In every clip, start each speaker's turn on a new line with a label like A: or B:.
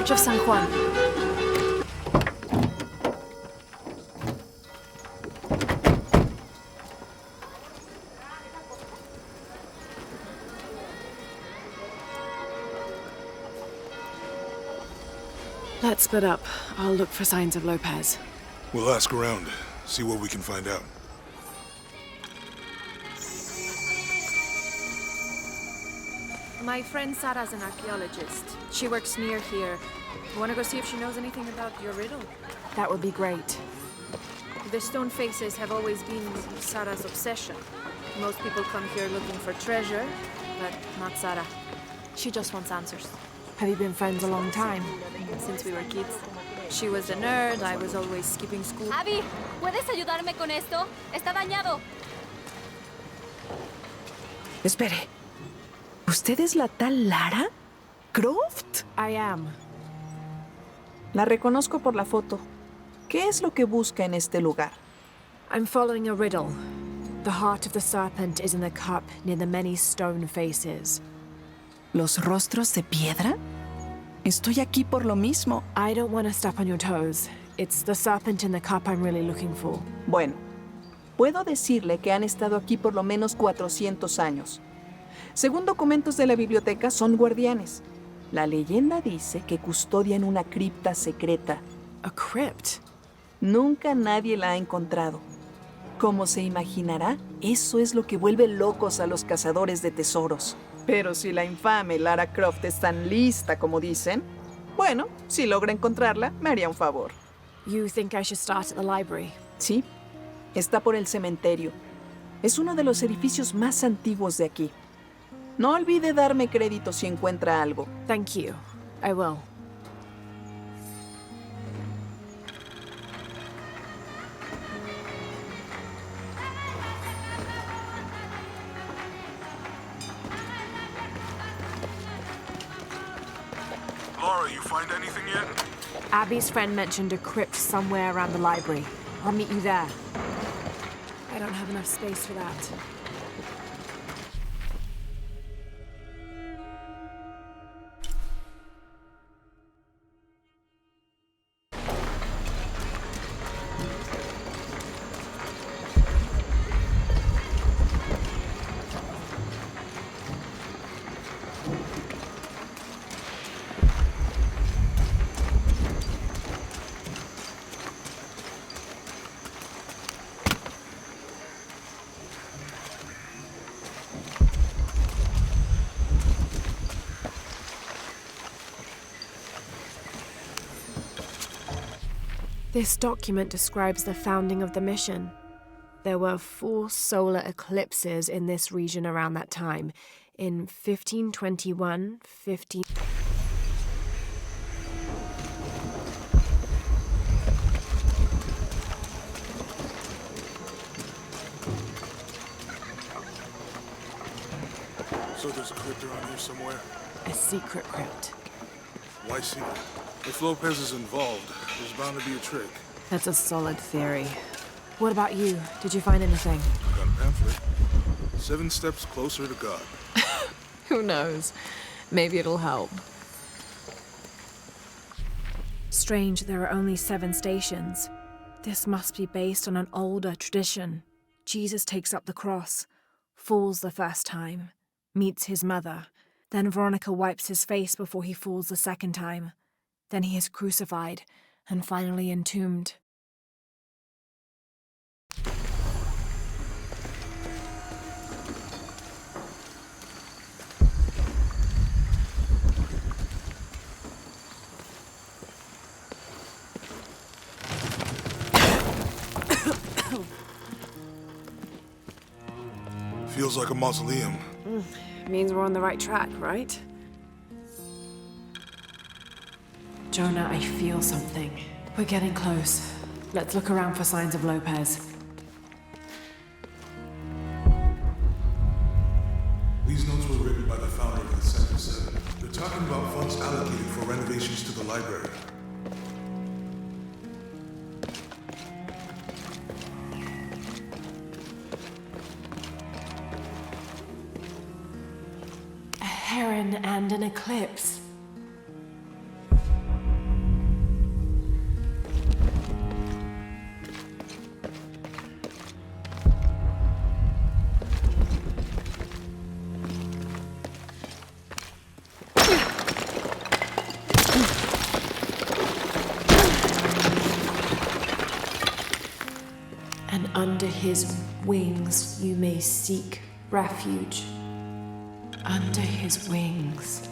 A: Church of San Juan. Let's split up. I'll look for signs of Lopez.
B: We'll ask around, see what we can find out.
A: My friend Sarah's an archaeologist. She works near here. You want to go see if she knows anything about your riddle? That would be great. The stone faces have always been Sarah's obsession. Most people come here looking for treasure, but not Sarah. She just wants answers. Have you been friends a long time? Since we were kids. She was a nerd, I was always skipping school.
C: Abby, ¿puedes ayudarme con esto? Está dañado.
D: Espere. ¿Usted es la tal Lara Croft?
A: I am.
D: La reconozco por la foto. ¿Qué es lo que busca en este lugar?
A: I'm following a riddle. The heart of the serpent is in the cup near the many stone faces.
D: ¿Los rostros de piedra? Estoy aquí por lo mismo.
A: I don't want to step on your toes. It's the serpent in the cup I'm really looking for.
D: Bueno, puedo decirle que han estado aquí por lo menos 400 años. Según documentos de la biblioteca, son guardianes. La leyenda dice que custodian una cripta secreta.
A: A crypt?
D: Nunca nadie la ha encontrado. Como se imaginará, eso es lo que vuelve locos a los cazadores de tesoros. Pero si la infame Lara Croft es tan lista como dicen, bueno, si logra encontrarla, me haría un favor.
A: You think I should start at the library?
D: Sí, está por el cementerio. Es uno de los edificios más antiguos de aquí. No olvide darme crédito si encuentra algo.
A: Thank you. I will.
B: Laura, you find anything yet?
A: Abby's friend mentioned a crypt somewhere around the library. I'll meet you there. I don't have enough space for that. This document describes the founding of the mission. There were 4 solar eclipses in this region around that time, in 1521, 15...
B: So there's a crypt around here somewhere?
A: A secret crypt.
B: Why secret? If Lopez is involved, there's bound to be a trick.
A: That's a solid theory. What about you? Did you find anything?
B: Got a pamphlet. 7 steps closer to God.
A: Who knows? Maybe it'll help. Strange there are only 7 stations. This must be based on an older tradition. Jesus takes up the cross, falls the first time, meets his mother. Then Veronica wipes his face before he falls the second time. Then he is crucified and finally entombed.
B: Feels like a mausoleum.
A: Means we're on the right track, right? Jonah, I feel something. We're getting close. Let's look around for signs of Lopez.
B: These notes were written by the founder of the Sector 7. They're talking about funds allocated for renovations to the library.
A: A heron and an eclipse. and under his wings you may seek refuge. Under his wings.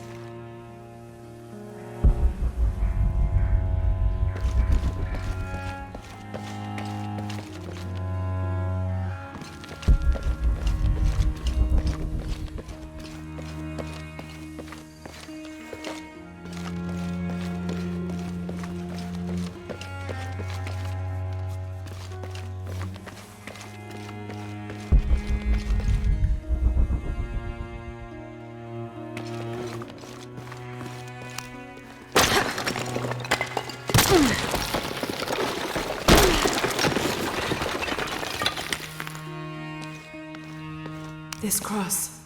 A: This cross,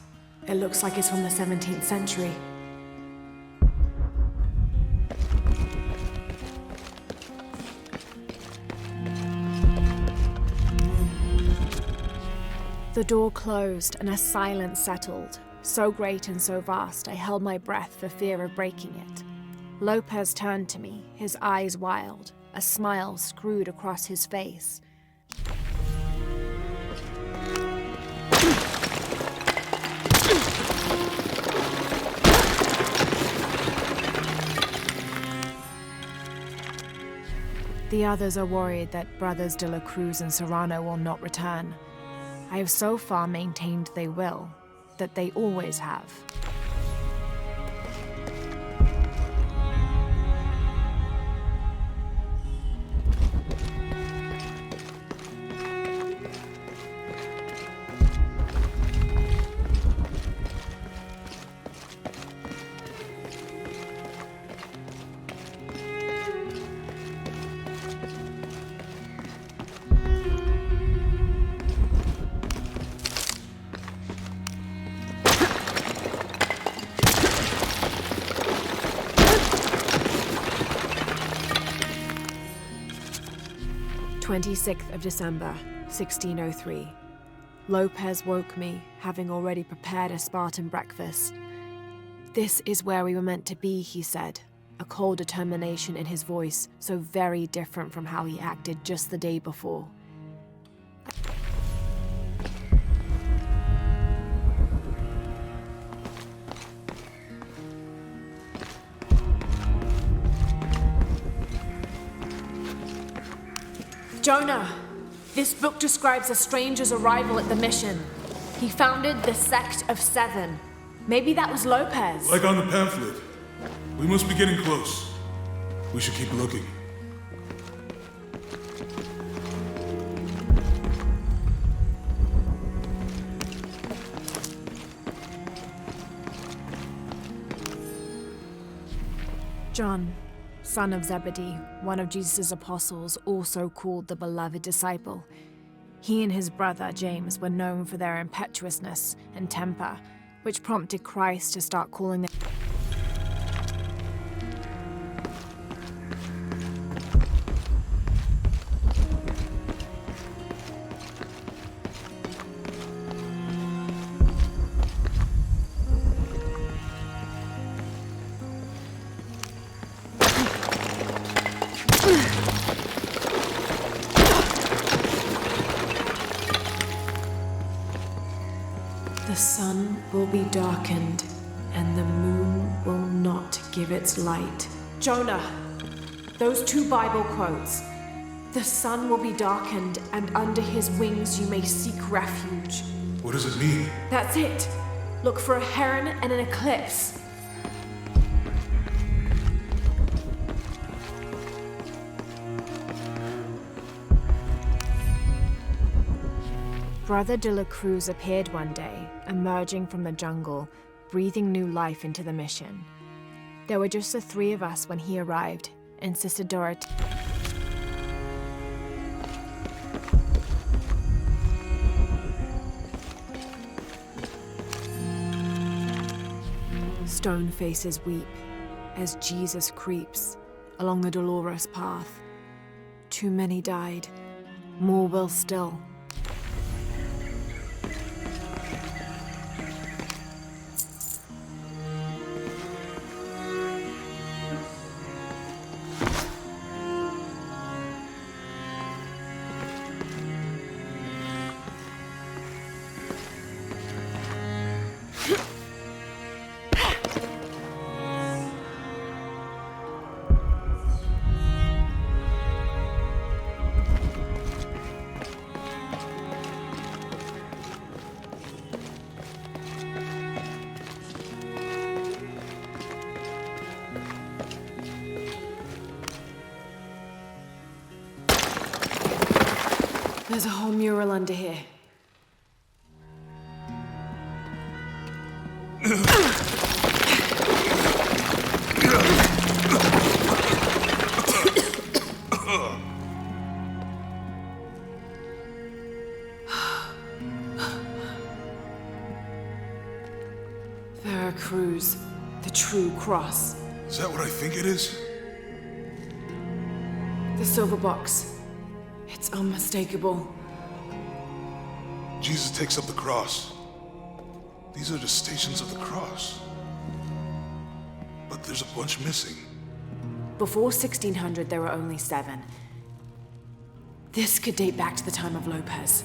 A: it looks like it's from the 17th century. The door closed and a silence settled, so great and so vast I held my breath for fear of breaking it. Lopez turned to me, his eyes wild, a smile screwed across his face. The others are worried that Brothers de la Cruz and Serrano will not return. I have so far maintained they will, that they always have. December 16th, 1603. Lopez woke me, having already prepared a Spartan breakfast. This is where we were meant to be, he said, a cold determination in his voice, so very different from how he acted just the day before. Jonah, this book describes a stranger's arrival at the mission. He founded the Sect of Seven. Maybe that was Lopez.
B: Like on the pamphlet. We must be getting close. We should keep looking.
A: John, son of Zebedee, one of Jesus' apostles, also called the beloved disciple. He and his brother James were known for their impetuousness and temper, which prompted Christ to start calling them The sun will be darkened, and the moon will not give its light. Jonah, those two Bible quotes. The sun will be darkened, and under his wings you may seek refuge.
B: What does it mean?
A: That's it. Look for a heron and an eclipse. Brother de la Cruz appeared one day, emerging from the jungle, breathing new life into the mission. There were just the three of us when he arrived, and Sister Dorothy. Stone faces weep as Jesus creeps along the dolorous path. Too many died, more will still. There's a whole mural under here. Veracruz, the true cross.
B: Is that what I think it is?
A: The silver box. It's unmistakable.
B: Jesus takes up the cross. These are the stations of the cross. But there's a bunch missing.
A: Before 1600, there were only 7. This could date back to the time of Lopez.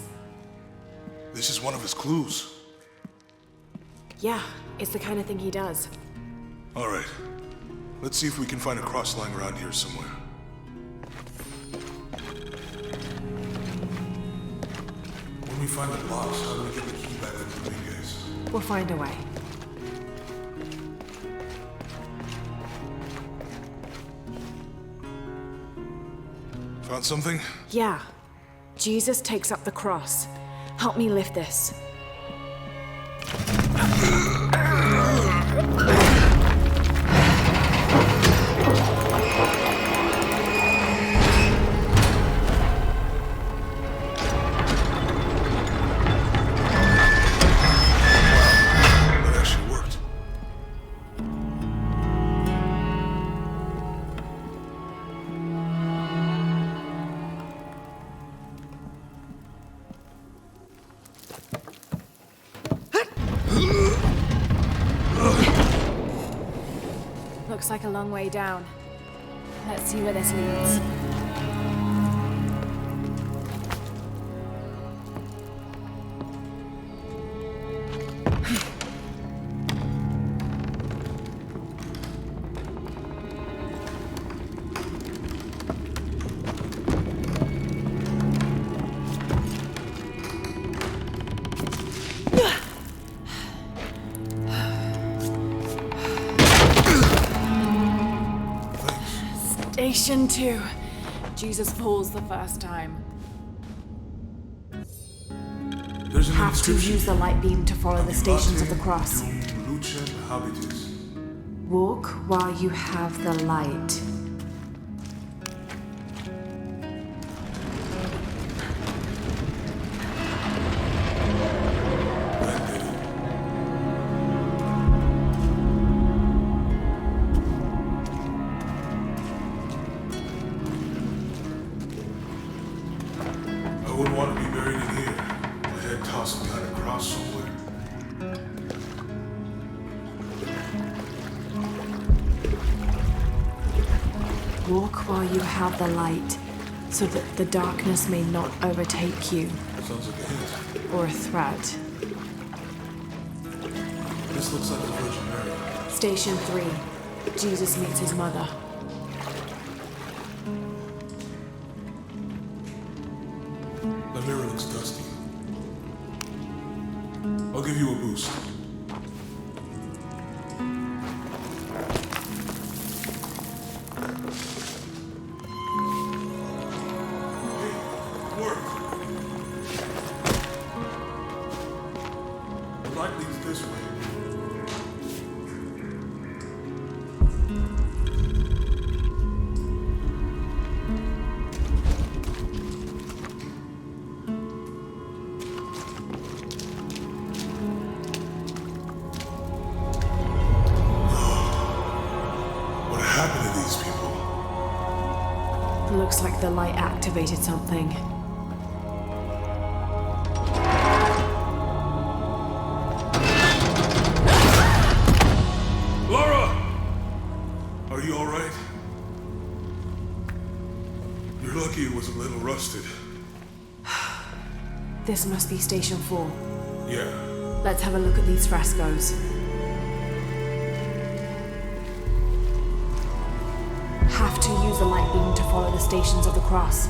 B: This is one of his clues.
A: Yeah, it's the kind of thing he does.
B: All right. Let's see if we can find a cross lying around here somewhere. When we find the box, how do we get the key back to Dominguez?
A: We'll find a way.
B: Found something?
A: Yeah. Jesus takes up the cross. Help me lift this.
B: That actually worked.
A: Looks like a long way down. Let's see where this leads. Station 2. Jesus falls the first time.
B: There's an
A: Have to
B: inscription.
A: use the light beam to follow the stations of the cross.
B: Lucem habitus.
A: Walk while you have the light.
B: That did it. I wouldn't want to be buried in here. My head tossed behind a cross somewhere.
A: Walk while you have the light, so that the darkness may not overtake you,
B: Sounds like a hint.
A: or a threat.
B: This looks like the Virgin Mary.
A: Station 3. Jesus meets his mother.
B: The mirror looks dusty. I'll give you a boost. Hey, it worked. The light leads this way. What happened to these people?
A: Looks like the light activated something.
B: Laura! Are you alright? You're lucky it was a little rusted.
A: This must be Station 4.
B: Yeah.
A: Let's have a look at these frescoes. Have to use the light beam to follow the stations of the cross.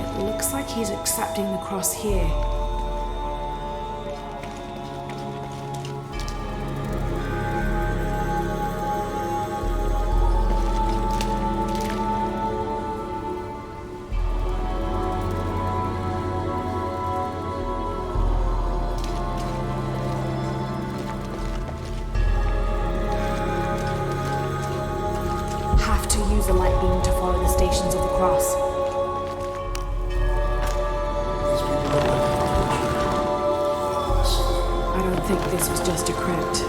A: It looks like he's accepting the cross here. think this was just a crypt.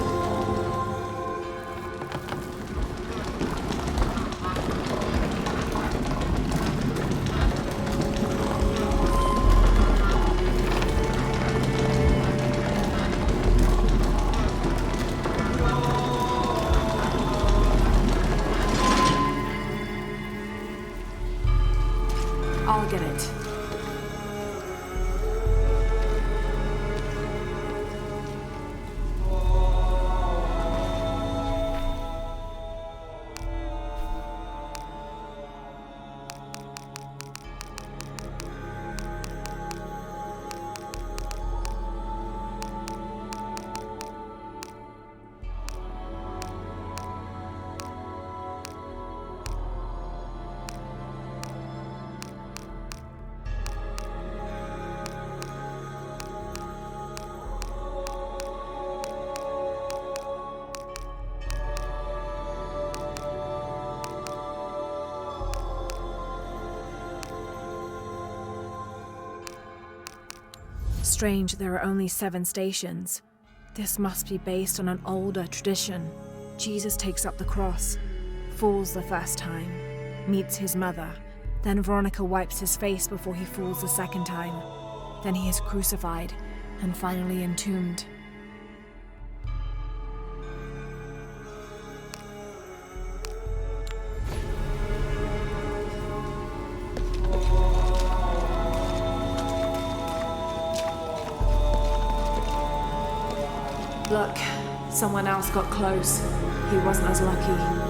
A: I'll get it. Strange there are only 7 stations. This must be based on an older tradition. Jesus takes up the cross, falls the first time, meets his mother. Then Veronica wipes his face before he falls the second time. Then he is crucified and finally entombed. Look, someone else got close. He wasn't as lucky.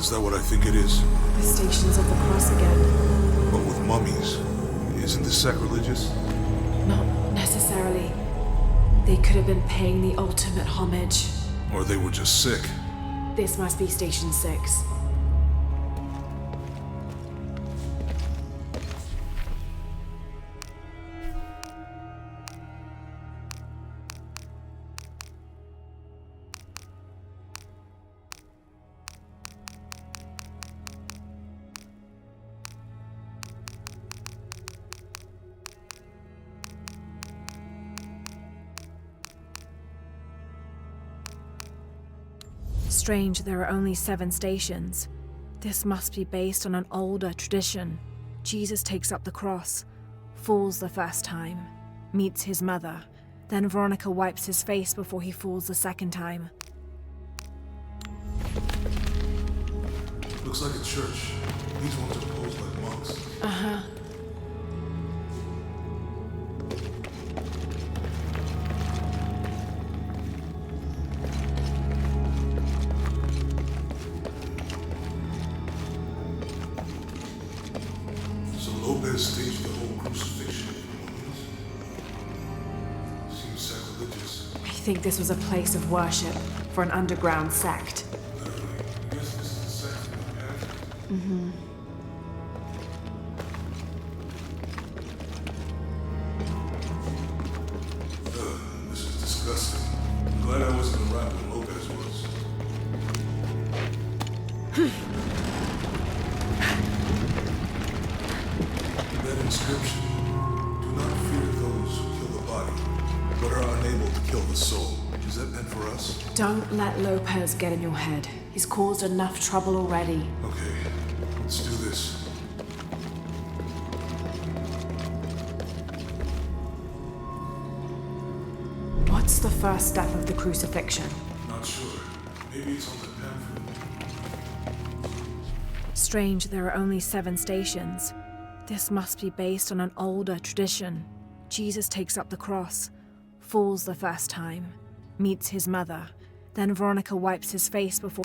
B: Is that what I think it is?
A: The Stations of the Cross again.
B: But with mummies. Isn't this sacrilegious?
A: Not necessarily. They could have been paying the ultimate homage.
B: Or they were just sick?
A: This must be Station 6. Strange there are only 7 stations. This must be based on an older tradition. Jesus takes up the cross, falls the first time, meets his mother. Then Veronica wipes his face before he falls the second time.
B: Looks like a church. These ones are posed like monks.
A: Uh-huh.
B: So Lopez staged the whole crucifixion of the mummies? Seems sacrilegious.
A: I think this was a place of worship for an underground sect.
B: Literally. I guess this is the sect from the past.
A: Mm-hmm.
B: This is disgusting. I'm glad I wasn't around when Lopez was. That inscription. Do not fear those who kill the body, but are unable to kill the soul. Is that meant for us?
A: Don't let Lopez get in your head. He's caused enough trouble already.
B: Okay, let's do this.
A: What's the first step of the crucifixion?
B: Not sure. Maybe it's on the pamphlet.
A: Strange there are only 7 stations. This must be based on an older tradition. Jesus takes up the cross, falls the first time, meets his mother. Then Veronica wipes his face before...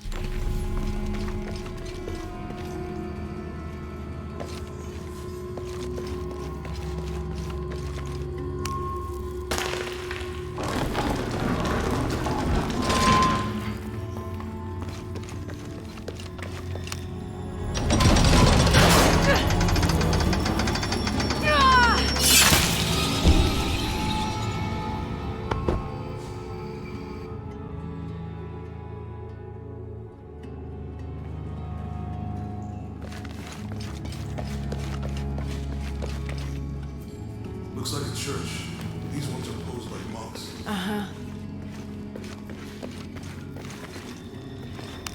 B: Looks like a church. These ones are posed like monks.
A: Uh-huh.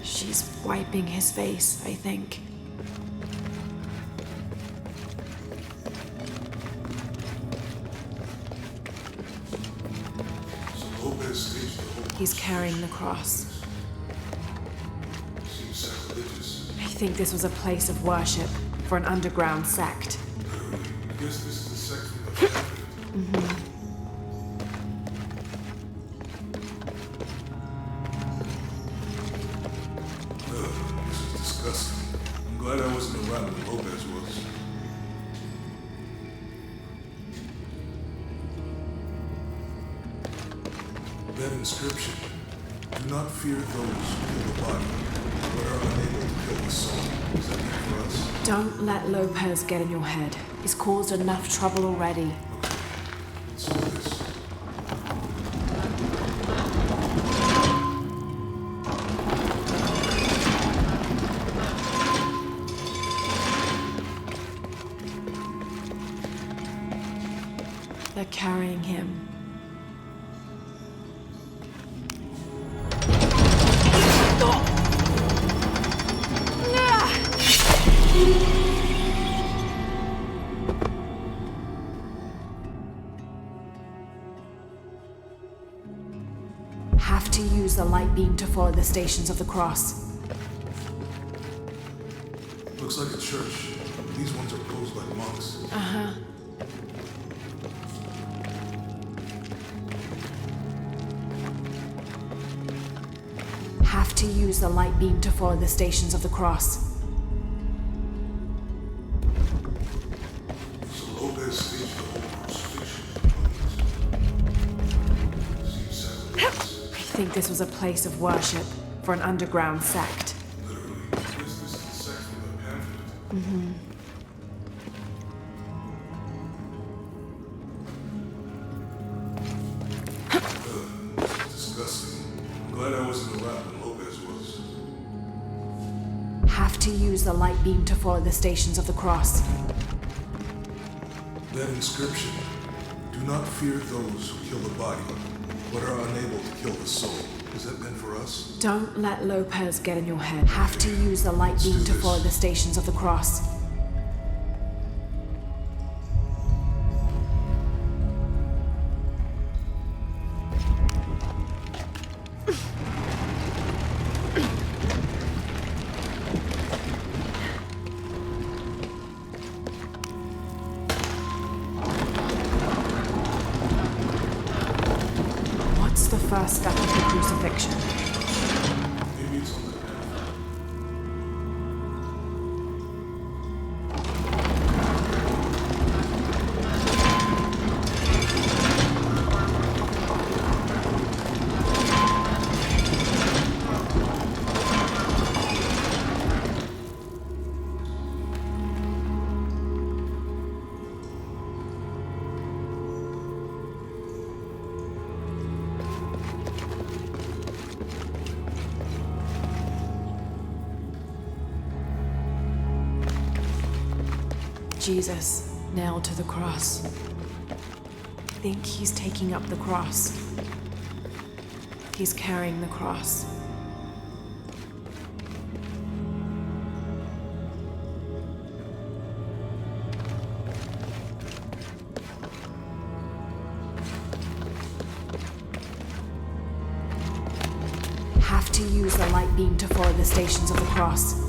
A: She's wiping his face, I think.
B: So Lopez staged the whole
A: He's carrying the cross.
B: Seems sacrilegious.
A: I think this was a place of worship for an underground sect.
B: Literally. I guess this is the sect from the pamphlet. This is disgusting. I'm glad I wasn't around when Lopez was. That inscription. Do not fear those who kill the body, but are unable to kill the soul. Is that meant for us?
A: Don't let Lopez get in your head. He's caused enough trouble already.
B: Let's do this.
A: They're carrying him. Have to use the light beam to follow the Stations of the Cross.
B: Looks like a church. These ones are posed like monks.
A: Uh-huh. Have to use the light beam to follow the stations of the cross.
B: So Lopez staged the whole crucifixion. Seems sacrilegious.
A: I think this was a place of worship for an underground sect.
B: Literally, this is the sect from the pamphlet. Disgusting. I'm glad I wasn't around when Lopez was.
A: Have to use the light beam to follow the stations of the cross.
B: That inscription. Do not fear those who kill the body, but are unable to kill the soul. Is that meant for us?
A: Don't let Lopez get in your head. Have to use the light beam to follow the stations of the cross. What's the first step of the crucifixion?
B: Maybe it's on the pamphlet.
A: Jesus, nailed to the cross. I think he's taking up the cross. He's carrying the cross. Have to use the light beam to follow the stations of the cross.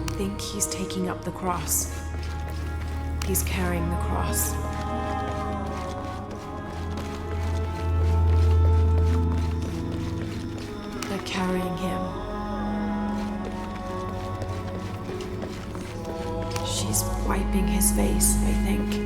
A: I think he's taking up the cross. He's carrying the cross. They're carrying him. She's wiping his face, I think.